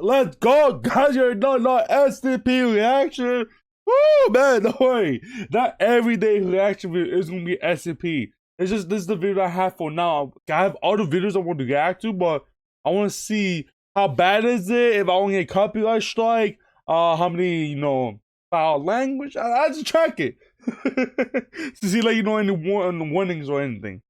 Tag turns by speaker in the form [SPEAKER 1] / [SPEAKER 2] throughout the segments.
[SPEAKER 1] let's go, guys. You're not SCP reaction. Woo, man, don't worry. Not everyday reaction video is gonna be SCP. It's just this is the video I have for now. I have other videos I want to react to, but I want to see how bad is it, if I only get copyright strike, how many, foul language. I just track it to see, like, any warnings or anything.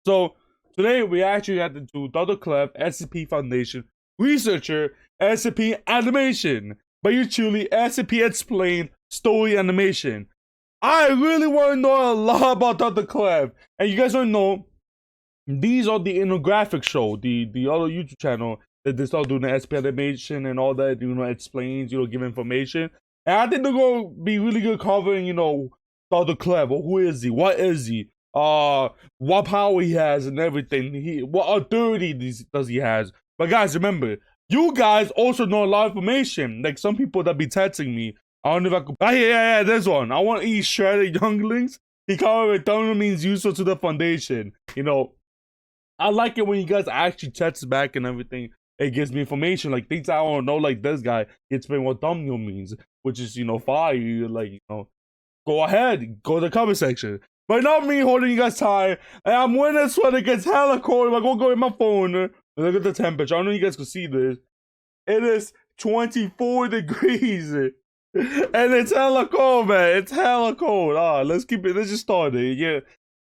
[SPEAKER 1] So today we actually had to do Dr. Clef SCP Foundation researcher SCP animation, but you truly SCP explained story animation. I really want to know a lot about Dr. Clef, and you guys don't know. These are the infographic show, the other YouTube channel that they start doing the SCP animation and all that. Explains, give information, and I think they're gonna be really good covering, Dr. Clef. Who is he? What is he? What power he has and everything. What authority does he has? But guys, remember, you guys also know a lot of information. Like some people that be texting me. I don't know if I could. Yeah, this one. I want to eat shredded younglings. He called it Thunder means useful to the foundation. I like it when you guys actually text back and everything. It gives me information, like things I don't know, like this guy explain what thumbnail means, which is, fire. Go ahead, go to the comment section. But not me holding you guys time. And I'm wearing a sweater, it gets hella cold. I'm gonna go in my phone. Look at the temperature. I don't know if you guys can see this. It is 24 degrees. And it's hella cold, man. It's hella cold. Let's just start it. Yeah.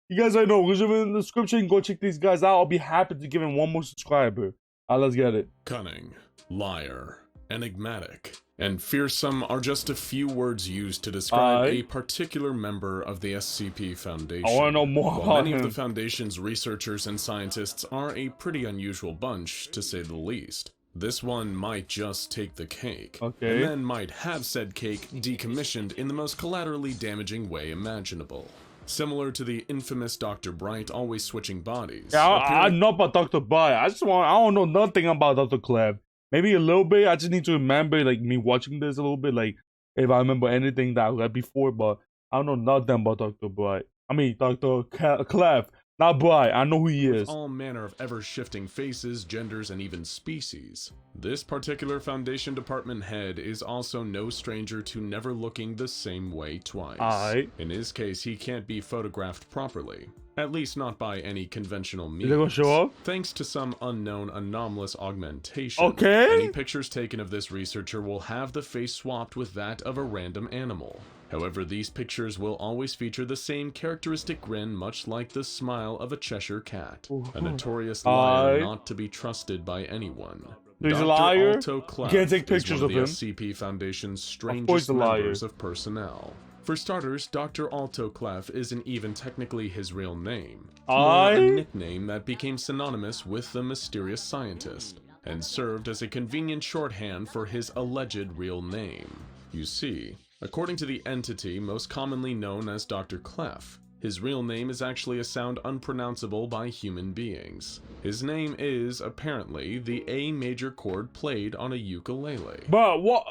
[SPEAKER 1] You guys already know. Leave it in the description. Go check these guys out. I'll be happy to give him one more subscriber. Let's get it.
[SPEAKER 2] Cunning, liar, enigmatic, and fearsome are just a few words used to describe a particular member of the SCP Foundation.
[SPEAKER 1] I want to know more
[SPEAKER 2] While
[SPEAKER 1] about
[SPEAKER 2] many
[SPEAKER 1] him.
[SPEAKER 2] of the Foundation's researchers and scientists are a pretty unusual bunch, to say the least. This one might just take the cake, and then might have said cake decommissioned in the most collaterally damaging way imaginable. Similar to the infamous Dr. Bright always switching bodies.
[SPEAKER 1] Yeah, I know about Dr. Bright. I don't know nothing about Dr. Clef. Maybe a little bit. I just need to remember, like, me watching this a little bit, like, if I remember anything that I read before, but I don't know nothing about Dr. Bright. I mean, Dr. Clef. Not Bright, I know who he is.
[SPEAKER 2] With all manner of ever-shifting faces, genders, and even species. This particular Foundation department head is also no stranger to never looking the same way twice. In his case, he can't be photographed properly. At least not by any conventional means.
[SPEAKER 1] Is it gonna show up?
[SPEAKER 2] Thanks to some unknown anomalous augmentation. Any pictures taken of this researcher will have the face swapped with that of a random animal. However, these pictures will always feature the same characteristic grin, much like the smile of a Cheshire cat. A notorious liar not to be trusted by anyone.
[SPEAKER 1] He's a liar?
[SPEAKER 2] Alto Clef
[SPEAKER 1] You can't take pictures of him.
[SPEAKER 2] SCP Foundation's strangest members of personnel. For starters, Dr. Alto Clef isn't even technically his real name. More a nickname that became synonymous with the mysterious scientist, and served as a convenient shorthand for his alleged real name. You see, according to the entity most commonly known as Dr. Clef, his real name is actually a sound unpronounceable by human beings. His name is, apparently, the A major chord played on a ukulele.
[SPEAKER 1] But what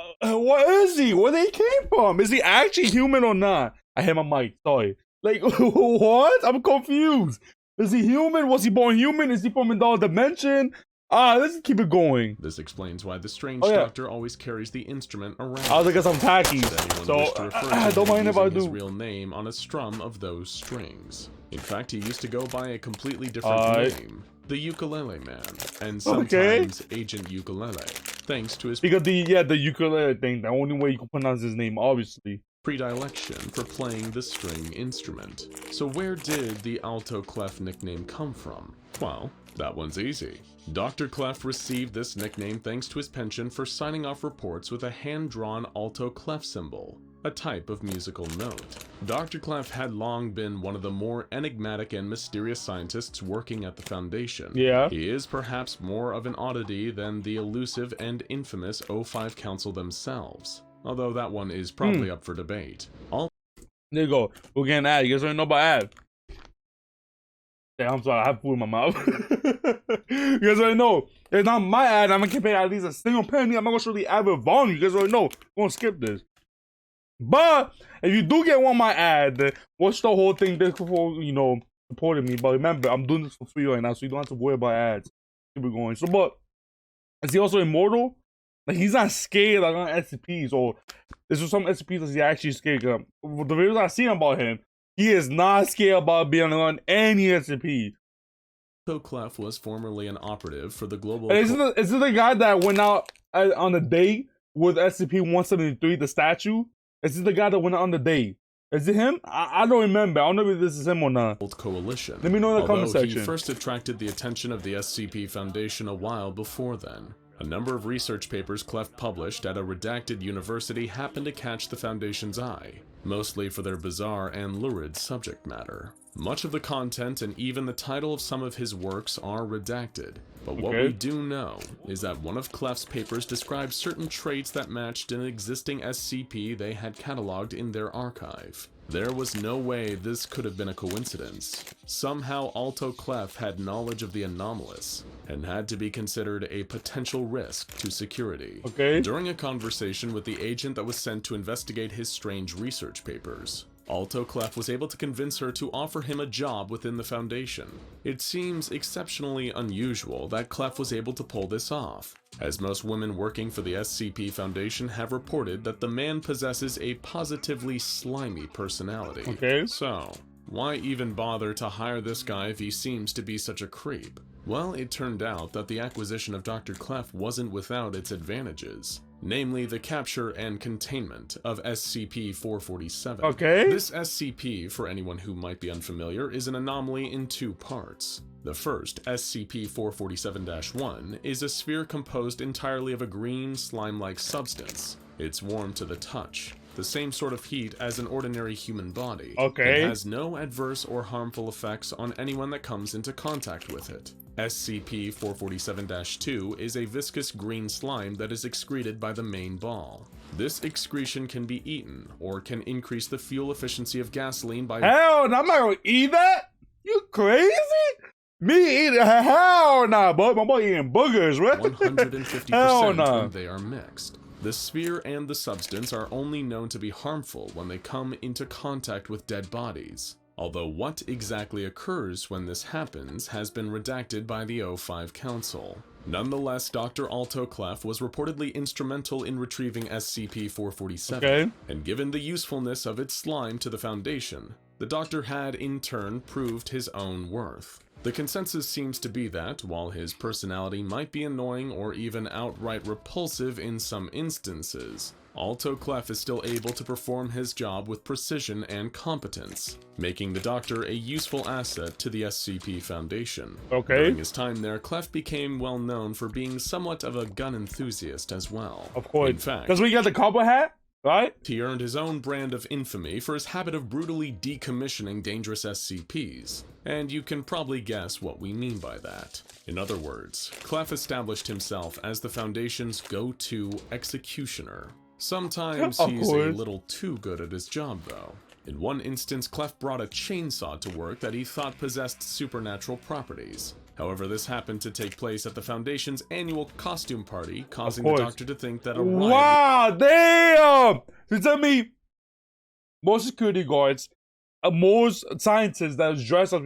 [SPEAKER 1] is he? Where they came from? Is he actually human or not? I hit my mic, sorry. Like, what? I'm confused. Is he human? Was he born human? Is he from another dimension? Let's keep it going.
[SPEAKER 2] This explains why the strange doctor always carries the instrument around.
[SPEAKER 1] I think I'm tacky, so I don't mind if I do.
[SPEAKER 2] His real name on a strum of those strings. In fact, he used to go by a completely different name, the Ukulele Man, and sometimes Agent Ukulele, thanks to his
[SPEAKER 1] because the ukulele thing. The only way you can pronounce his name, obviously.
[SPEAKER 2] Predilection for playing the string instrument. So where did the Alto Clef nickname come from? Well, that one's easy. Dr. Clef received this nickname thanks to his penchant for signing off reports with a hand-drawn Alto Clef symbol, a type of musical note. Dr. Clef had long been one of the more enigmatic and mysterious scientists working at the Foundation. He is perhaps more of an oddity than the elusive and infamous O5 Council themselves, although that one is probably up for debate.
[SPEAKER 1] There you go. We're getting ad. You guys already know about ad. I'm sorry, I have food in my mouth. You guys already know. It's not my ad. I'm not gonna pay at least a single penny. I'm not gonna show the ad with volume. You guys already know. We're gonna skip this. But if you do get one of my ad, watch the whole thing just before, supporting me. But remember, I'm doing this for free right now, so you don't have to worry about ads. Keep it going. So, but is he also immortal? Like he's not scared like on SCPs, or this was some SCPs that he's actually scared of. The videos I seen about him, he is not scared about being on any SCP.
[SPEAKER 2] Clef was formerly an operative for the global.
[SPEAKER 1] Is it the guy that went out on a date with SCP-173, the statue? Is it the guy that went out on the date? Is it him? I don't remember. I don't know if this is him or not.
[SPEAKER 2] Coalition.
[SPEAKER 1] Let me know in the comment section.
[SPEAKER 2] He first attracted the attention of the SCP Foundation a while before then. A number of research papers Clef published at a redacted university happened to catch the Foundation's eye, mostly for their bizarre and lurid subject matter. Much of the content and even the title of some of his works are redacted, but what we do know is that one of Clef's papers described certain traits that matched an existing SCP they had cataloged in their archive. There was no way this could have been a coincidence. Somehow Clef had knowledge of the anomalous, and had to be considered a potential risk to security. During a conversation with the agent that was sent to investigate his strange research papers, Clef was able to convince her to offer him a job within the Foundation. It seems exceptionally unusual that Clef was able to pull this off, as most women working for the SCP Foundation have reported that the man possesses a positively slimy personality. So, why even bother to hire this guy if he seems to be such a creep? Well, it turned out that the acquisition of Dr. Clef wasn't without its advantages, namely the capture and containment of SCP-447. This SCP, for anyone who might be unfamiliar, is an anomaly in two parts. The first, SCP-447-1, is a sphere composed entirely of a green, slime-like substance. It's warm to the touch, the same sort of heat as an ordinary human body. It has no adverse or harmful effects on anyone that comes into contact with it. SCP-447-2 is a viscous green slime that is excreted by the main ball. This excretion can be eaten, or can increase the fuel efficiency of gasoline by—
[SPEAKER 1] Hell no, I'm not gonna eat that! You crazy? Me eating? Hell nah, bud. My boy eating boogers, right?
[SPEAKER 2] 150% when they are mixed. The sphere and the substance are only known to be harmful when they come into contact with dead bodies, although what exactly occurs when this happens has been redacted by the O5 Council. Nonetheless, Dr. Clef was reportedly instrumental in retrieving SCP-447, and given the usefulness of its slime to the Foundation, the Doctor had in turn proved his own worth. The consensus seems to be that, while his personality might be annoying or even outright repulsive in some instances, Clef is still able to perform his job with precision and competence, making the Doctor a useful asset to the SCP Foundation. During his time there, Clef became well known for being somewhat of a gun enthusiast as well. In fact,
[SPEAKER 1] because we got the cowboy hat, right?
[SPEAKER 2] He earned his own brand of infamy for his habit of brutally decommissioning dangerous SCPs. And you can probably guess what we mean by that. In other words, Clef established himself as the Foundation's go-to executioner. Sometimes he's a little too good at his job, though. In one instance, Clef brought a chainsaw to work that he thought possessed supernatural properties. However, this happened to take place at the Foundation's annual costume party, causing the Doctor to think that a riot—
[SPEAKER 1] Wow, damn! So tell me, most security guards, most scientists that was dressed up,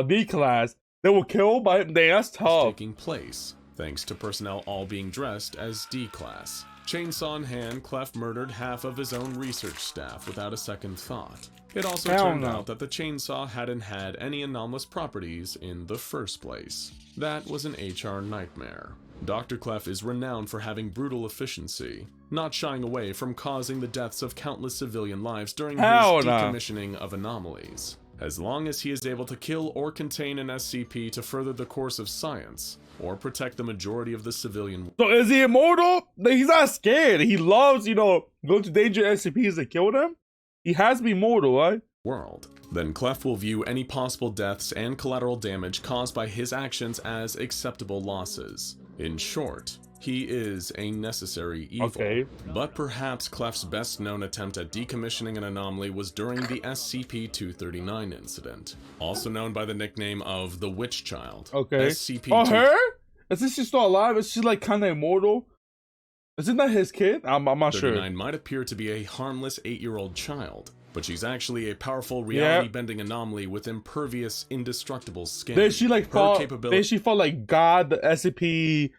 [SPEAKER 1] D-class, they were killed by him. That's tough.
[SPEAKER 2] Taking place, thanks to personnel all being dressed as D-class. Chainsaw in hand, Clef murdered half of his own research staff without a second thought. It also turned out that the chainsaw hadn't had any anomalous properties in the first place. That was an HR nightmare. Dr. Clef is renowned for having brutal efficiency, not shying away from causing the deaths of countless civilian lives during his decommissioning of anomalies. As long as he is able to kill or contain an SCP to further the course of science, or protect the majority of the civilian—
[SPEAKER 1] So is he immortal? He's not scared. He loves, go to dangerous SCPs to kill them. He has to be mortal, right?
[SPEAKER 2] World. Then Clef will view any possible deaths and collateral damage caused by his actions as acceptable losses. In short, he is a necessary evil. But perhaps Clef's best known attempt at decommissioning an anomaly was during the SCP-239 incident, also known by the nickname of the Witch Child. SCP—
[SPEAKER 1] Oh, her? Is this she still alive? Is she like kind of immortal? Isn't that his kid? I'm not sure.
[SPEAKER 2] 39 might appear to be a harmless 8-year-old child, but she's actually a powerful reality-bending anomaly with impervious, indestructible skin.
[SPEAKER 1] Did she like fall? Did she fall like God, the SCP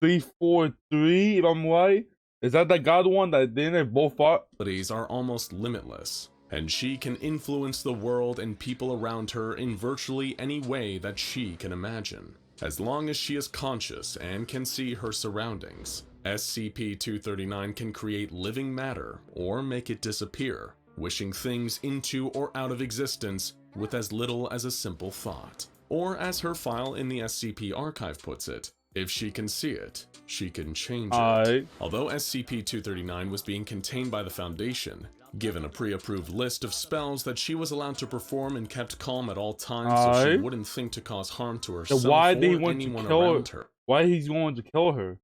[SPEAKER 1] 343, if I'm right. Is that the god one that then they both fought?
[SPEAKER 2] Abilities are almost limitless, and she can influence the world and people around her in virtually any way that she can imagine. As long as she is conscious and can see her surroundings, SCP-239 can create living matter or make it disappear, wishing things into or out of existence with as little as a simple thought. Or as her file in the SCP archive puts it, if she can see it, she can change it. Although SCP-239 was being contained by the Foundation, given a pre-approved list of spells that she was allowed to perform and kept calm at all times so she wouldn't think to cause harm to herself or anyone around her.
[SPEAKER 1] Why he's going to kill her?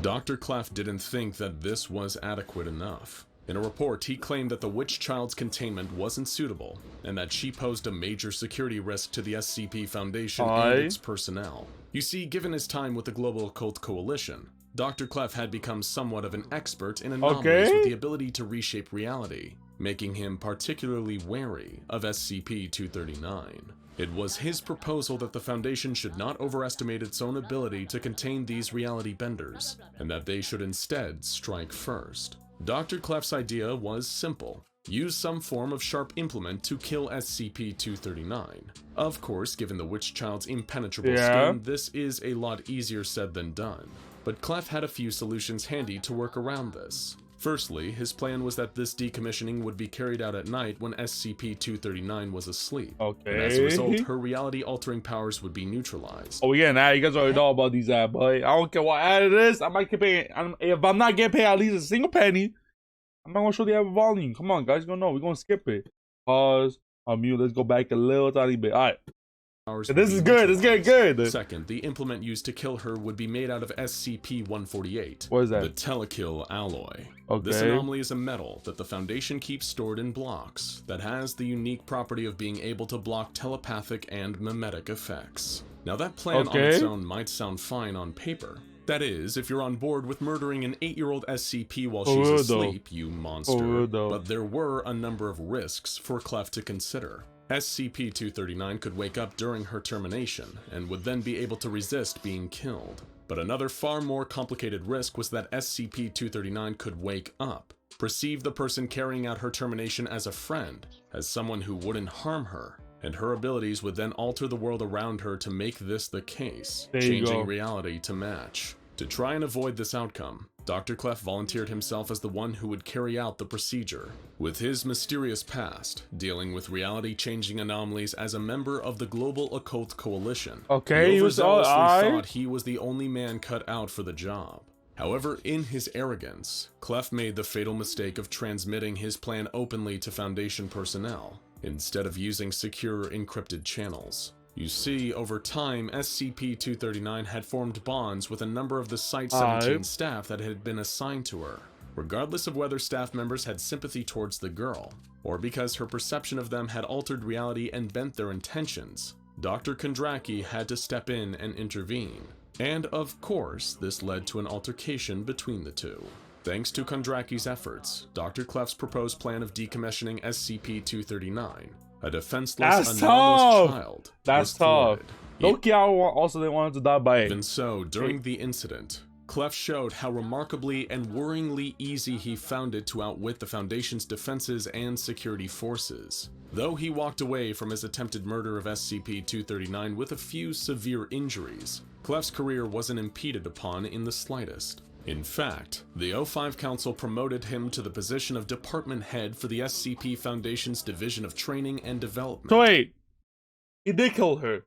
[SPEAKER 2] Dr. Clef didn't think that this was adequate enough. In a report, he claimed that the witch child's containment wasn't suitable, and that she posed a major security risk to the SCP Foundation and its personnel. You see, given his time with the Global Occult Coalition, Dr. Clef had become somewhat of an expert in anomalies with the ability to reshape reality, making him particularly wary of SCP-239. It was his proposal that the Foundation should not overestimate its own ability to contain these reality benders, and that they should instead strike first. Dr. Clef's idea was simple. Use some form of sharp implement to kill SCP-239. Of course, given the witch child's impenetrable skin, this is a lot easier said than done. But Clef had a few solutions handy to work around this. Firstly, his plan was that this decommissioning would be carried out at night when SCP-239 was asleep. And as a result, her reality-altering powers would be neutralized.
[SPEAKER 1] Oh yeah, now you guys already know about these ads, boy. I don't care what ad it is. I might get paid. If I'm not getting paid at least a single penny, I'm not gonna show the ad volume. Come on, guys, you're gonna know. We're gonna skip it. Pause. Mute. Let's go back a little tiny bit. All right. This is good. It's getting good.
[SPEAKER 2] Second, the implement used to kill her would be made out of SCP-148.
[SPEAKER 1] What is that?
[SPEAKER 2] The telekill alloy. This anomaly is a metal that the Foundation keeps stored in blocks that has the unique property of being able to block telepathic and mimetic effects. Now that plan on its own might sound fine on paper. That is, if you're on board with murdering an 8-year-old SCP while she's asleep, you monster. But there were a number of risks for Clef to consider. SCP-239 could wake up during her termination, and would then be able to resist being killed. But another far more complicated risk was that SCP-239 could wake up, perceive the person carrying out her termination as a friend, as someone who wouldn't harm her, and her abilities would then alter the world around her to make this the case, changing reality to match. To try and avoid this outcome, Dr. Clef volunteered himself as the one who would carry out the procedure. With his mysterious past, dealing with reality-changing anomalies as a member of the Global Occult Coalition, he overzealously thought he was the only man cut out for the job. However, in his arrogance, Clef made the fatal mistake of transmitting his plan openly to Foundation personnel, instead of using secure encrypted channels. You see, over time, SCP-239 had formed bonds with a number of the Site-17 staff that had been assigned to her, regardless of whether staff members had sympathy towards the girl, or because her perception of them had altered reality and bent their intentions. Dr. Kondraki had to step in and intervene, and of course, this led to an altercation between the two. Thanks to Kondraki's efforts, Dr. Clef's proposed plan of decommissioning SCP-239, a defenseless, anomalous child, was thwarted.
[SPEAKER 1] Loki also didn't want him to die by it.
[SPEAKER 2] Even so, during the incident, Clef showed how remarkably and worryingly easy he found it to outwit the Foundation's defenses and security forces. Though he walked away from his attempted murder of SCP-239 with a few severe injuries, Clef's career wasn't impeded upon in the slightest. In fact, the O5 Council promoted him to the position of Department Head for the SCP Foundation's Division of Training and Development.
[SPEAKER 1] So wait, he did kill her.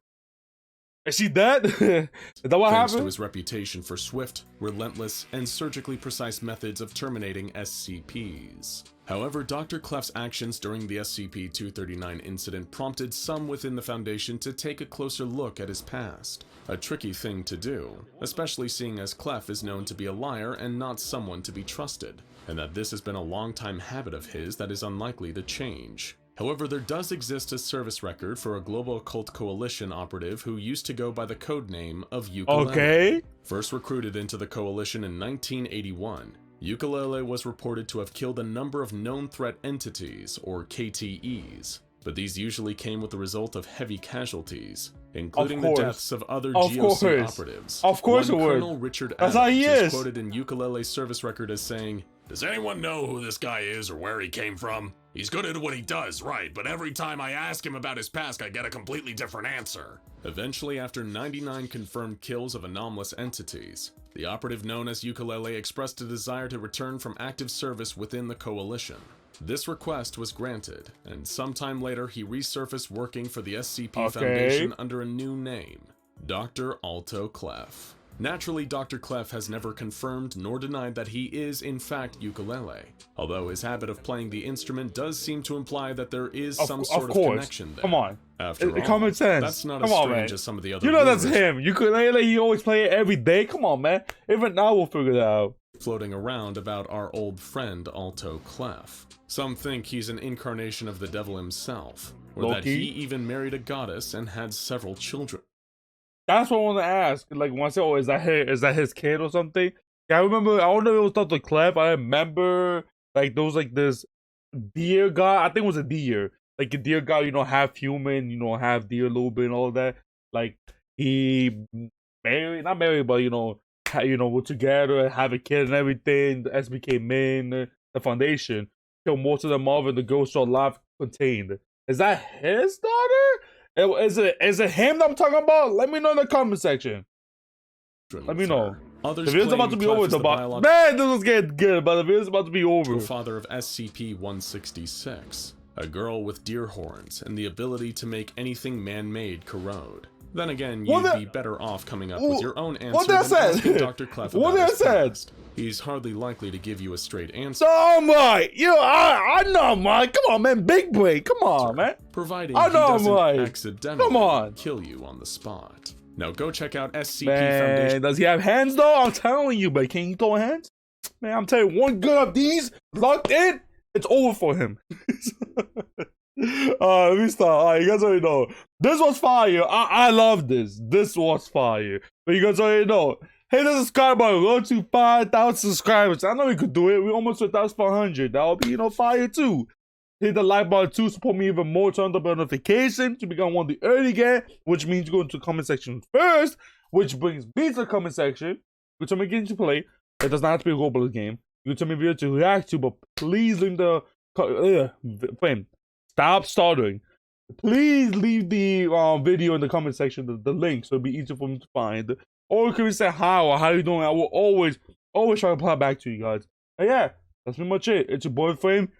[SPEAKER 1] Is she dead? Is that what happened?
[SPEAKER 2] Thanks to his reputation for swift, relentless, and surgically precise methods of terminating SCPs. However, Dr. Clef's actions during the SCP-239 incident prompted some within the Foundation to take a closer look at his past. A tricky thing to do, especially seeing as Clef is known to be a liar and not someone to be trusted, and that this has been a long-time habit of his that is unlikely to change. However, there does exist a service record for a Global Occult Coalition operative who used to go by the codename of Ukulele. First recruited into the Coalition in 1981, Ukulele was reported to have killed a number of known threat entities, or KTEs. but these usually came with the result of heavy casualties, including the
[SPEAKER 1] course.
[SPEAKER 2] deaths of other
[SPEAKER 1] Of
[SPEAKER 2] GOC
[SPEAKER 1] course.
[SPEAKER 2] operatives.
[SPEAKER 1] Of course
[SPEAKER 2] One
[SPEAKER 1] it would.
[SPEAKER 2] Colonel Richard
[SPEAKER 1] That's how
[SPEAKER 2] Adams
[SPEAKER 1] he
[SPEAKER 2] is
[SPEAKER 1] is.
[SPEAKER 2] quoted in Ukulele's service record as saying, "Does anyone know who this guy is or where he came from? He's good at what he does, right, but every time I ask him about his past, I get a completely different answer." Eventually, after 99 confirmed kills of anomalous entities, the operative known as Ukulele expressed a desire to return from active service within the Coalition. This request was granted, and sometime later he resurfaced working for the SCP Foundation under a new name, Dr. Alto Clef. Naturally, Dr. Clef has never confirmed nor denied that he is in fact Ukulele, although his habit of playing the instrument does seem to imply that there is some sort of connection there.
[SPEAKER 1] Come on.
[SPEAKER 2] After all,
[SPEAKER 1] common sense.
[SPEAKER 2] that's not
[SPEAKER 1] Come
[SPEAKER 2] as
[SPEAKER 1] on,
[SPEAKER 2] strange
[SPEAKER 1] man.
[SPEAKER 2] as some of the other
[SPEAKER 1] You know that's
[SPEAKER 2] rumors
[SPEAKER 1] him. Ukulele, he always play it every day. Come on, man. Even now we'll figure it out.
[SPEAKER 2] floating around about our old friend Alto Clef. Some think he's an incarnation of the devil himself, or that he even married a goddess and had several children.
[SPEAKER 1] That's what I want to ask. Like, when I say, oh, is that his kid or something? Yeah, I remember, I don't know if it was Dr. Clef. I remember, like, there was, like, this deer guy. I think it was a deer. Like, a deer guy, you know, half human, you know, half deer a little bit and all that. Like, he married, not married, but, you know, we're together, have a kid and everything. The SBK main, the foundation, killed most of them off, and the ghost are alive contained. Is that his daughter? Is it him that I'm talking about? Let me know in the comment section. Let me know.
[SPEAKER 2] Others
[SPEAKER 1] the video's about to be over. Man, this was getting good, but the video's about to be over.
[SPEAKER 2] Father of SCP-166, a girl with deer horns and the ability to make anything man-made corrode. Then again, you'd be better off coming up with your own answer than asking Dr. Clef about his past. He's hardly likely to give you a straight answer.
[SPEAKER 1] So, Mike, I know, Mike. Come on, man. Big brain. Come on, man.
[SPEAKER 2] Providing he doesn't accidentally kill you on the spot. Now go check out SCP Foundation.
[SPEAKER 1] Does he have hands, though? I'm telling you, but can you throw hands? Man, I'm telling you, one good of these locked in, it's over for him. Let me start. Alright, you guys already know. This was fire. I love this. This was fire. But you guys already know. Hit the subscribe button. Go to 5,000 subscribers. I know we could do it. We almost 1,500. That'll be, fire too. Hit the like button too. Support me even more. Turn on the notification to become one of the early gang, which means go into the comment section first, which brings me to the comment section. You tell me game to play. It does not have to be a Roblox game. You tell me video to react to, but please leave the frame. Stop stuttering. Please leave the video in the comment section, the link, so it'll be easier for me to find. Or you can say hi or how you doing. I will always try to reply back to you guys. And yeah, that's pretty much it. It's your boy Frame.